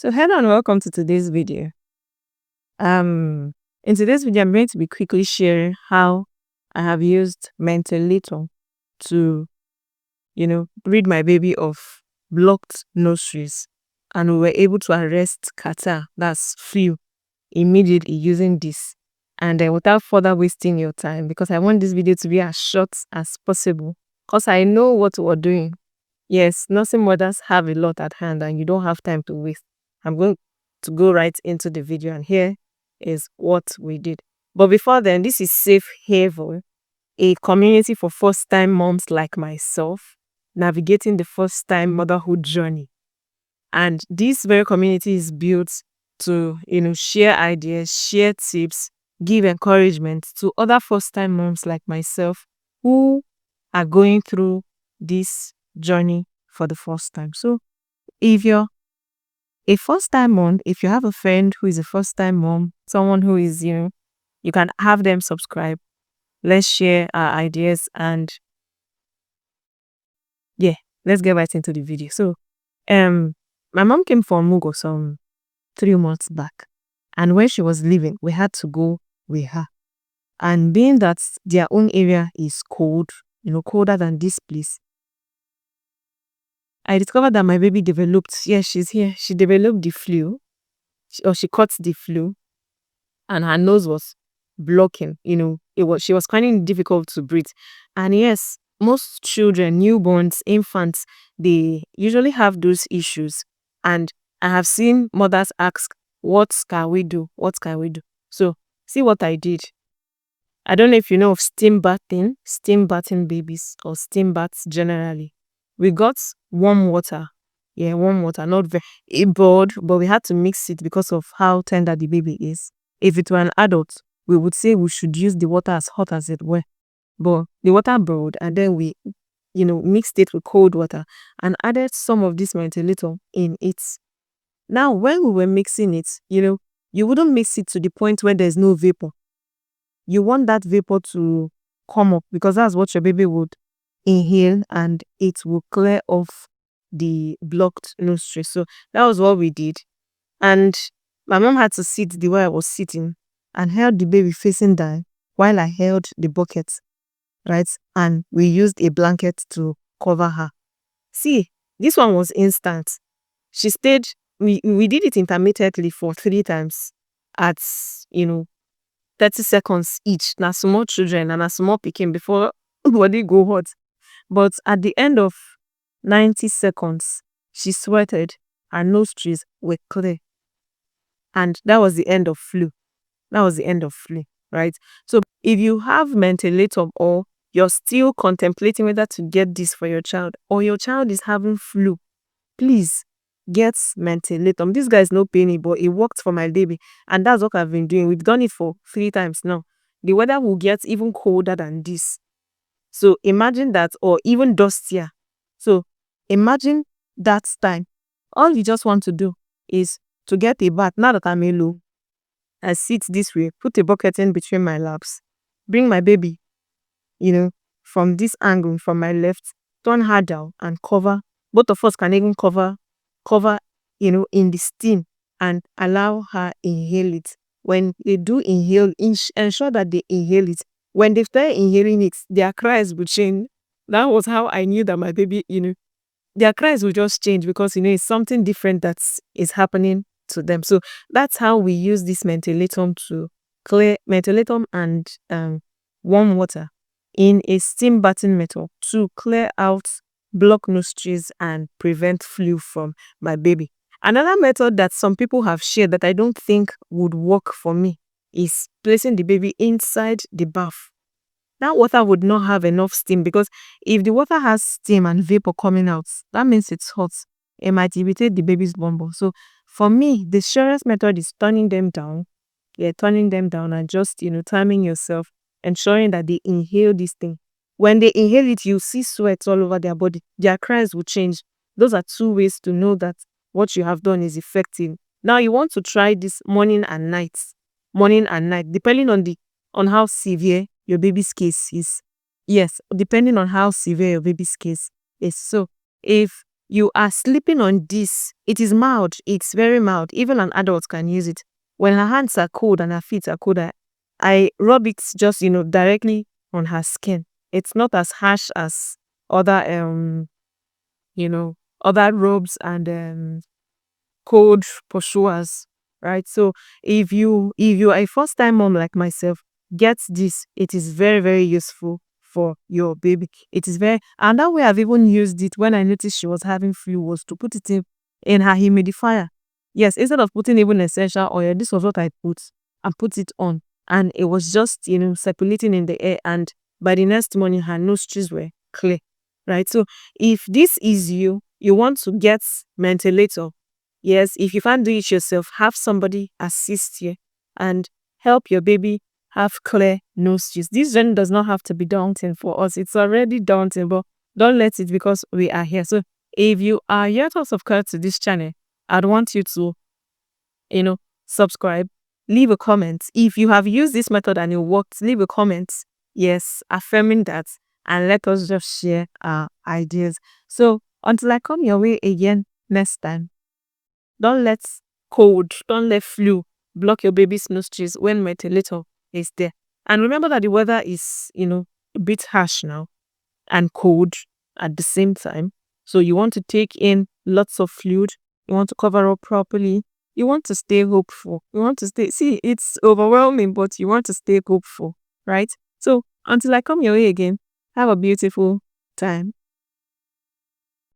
So hello and welcome to today's video. In today's video, I'm going to be quickly sharing how I have used Mentholatum to, rid my baby of blocked nostrils, and we were able to arrest catarrh, that's flu, immediately using this. And without further wasting your time, because I want this video to be as short as possible, because I know what we're doing. Yes, nursing mothers have a lot at hand and you don't have time to waste. I'm going to go right into the video, and here is what we did. But before then, this is Safe Haven, a community for first-time moms like myself, navigating the first-time motherhood journey. And this very community is built to, share ideas, share tips, give encouragement to other first-time moms like myself who are going through this journey for the first time. So if you're a first-time mom, if you have a friend who is a first-time mom, someone who is, you can have them subscribe. Let's share our ideas, and yeah, let's get right into the video. So my mom came from Mugo some 3 months back, and when she was leaving, we had to go with her. And being that their own area is cold, colder than this place, I discovered that my baby developed, she's here, she developed the flu, she caught the flu, and her nose was blocking, she was finding it difficult to breathe. And yes, most children, newborns, infants, they usually have those issues. And I have seen mothers ask, what can we do? What can we do? So see what I did. I don't know if you know of steam bathing babies, or steam baths generally. We got warm water. Yeah, warm water, not very boiled, but we had to mix it because of how tender the baby is. If it were an adult, we would say we should use the water as hot as it were. But the water boiled, and then we, mixed it with cold water and added some of this mentholatum in it. Now, when we were mixing it, you wouldn't mix it to the point where there's no vapor. You want that vapor to come up, because that's what your baby would inhale, and it will clear off the blocked nostrils. So that was what we did. And my mom had to sit the way I was sitting and held the baby facing down while I held the bucket, right? And we used a blanket to cover her. See, this one was instant. She stayed, we did it intermittently for 3 times at, 30 seconds each. Now small children and a small pikin before body go hot. But at the end of 90 seconds, she sweated, her nostrils were clear. And that was the end of flu. Right? So if you have mentholatum, or you're still contemplating whether to get this for your child, or your child is having flu, please get mentholatum. This guy is no penny, but it worked for my baby. And that's what I've been doing. We've done it for 3 times now. The weather will get even colder than this. So imagine that, or even dustier. So imagine that time. All you just want to do is to get a bath. Now that I'm alone, I sit this way, put a bucket in between my laps, bring my baby, from this angle, from my left, turn her down and cover. Both of us can even cover, in the steam, and allow her inhale it. When they do inhale, ensure that they inhale it. When they start inhaling it, their cries will change. That was how I knew that my baby, their cries will just change, because, it's something different that is happening to them. So that's how we use this mentholatum to clear, mentholatum and warm water in a steam bathing method to clear out blocked nostrils and prevent flu from my baby. Another method that some people have shared that I don't think would work for me is placing the baby inside the bath. That water would not have enough steam, because if the water has steam and vapor coming out, that means it's hot. It might irritate the baby's bum. So for me, the surest method is turning them down. Yeah, turning them down and just, timing yourself, ensuring that they inhale this thing. When they inhale it, you see sweat all over their body. Their cries will change. Those are 2 ways to know that what you have done is effective. Now you want to try this morning and night, depending on how severe your baby's case is. Yes, depending on how severe your baby's case is. So if you are sleeping on this, it is mild. It's very mild. Even an adult can use it. When her hands are cold and her feet are cold, I rub it just, directly on her skin. It's not as harsh as other, you know, other robes and cold pursuers, right? So if you are a first time mom like myself, get this. It is very, very useful for your baby. It is very, and that way I've even used it when I noticed she was having flu, was to put it in her humidifier. Yes, instead of putting even essential oil, this was what I put and put it on. And it was just, circulating in the air. And by the next morning, her nostrils were clear, right? So if this is you want to get ventilator. Yes, if you can't do it yourself, have somebody assist you and help your baby have clear nostrils. This journey does not have to be daunting for us. It's already daunting, but don't let it, because we are here. So if you are yet to subscribe to this channel, I'd want you to, you know, subscribe, leave a comment. If you have used this method and it worked, leave a comment. Yes, affirming that, and let us just share our ideas. So until I come your way again next time, don't let don't let flu block your baby's nostrils when ventilator is there. And remember that the weather is, a bit harsh now and cold at the same time. So you want to take in lots of fluid. You want to cover up properly. You want to stay hopeful. You want to see, it's overwhelming, but you want to stay hopeful, right? So until I come your way again, have a beautiful time.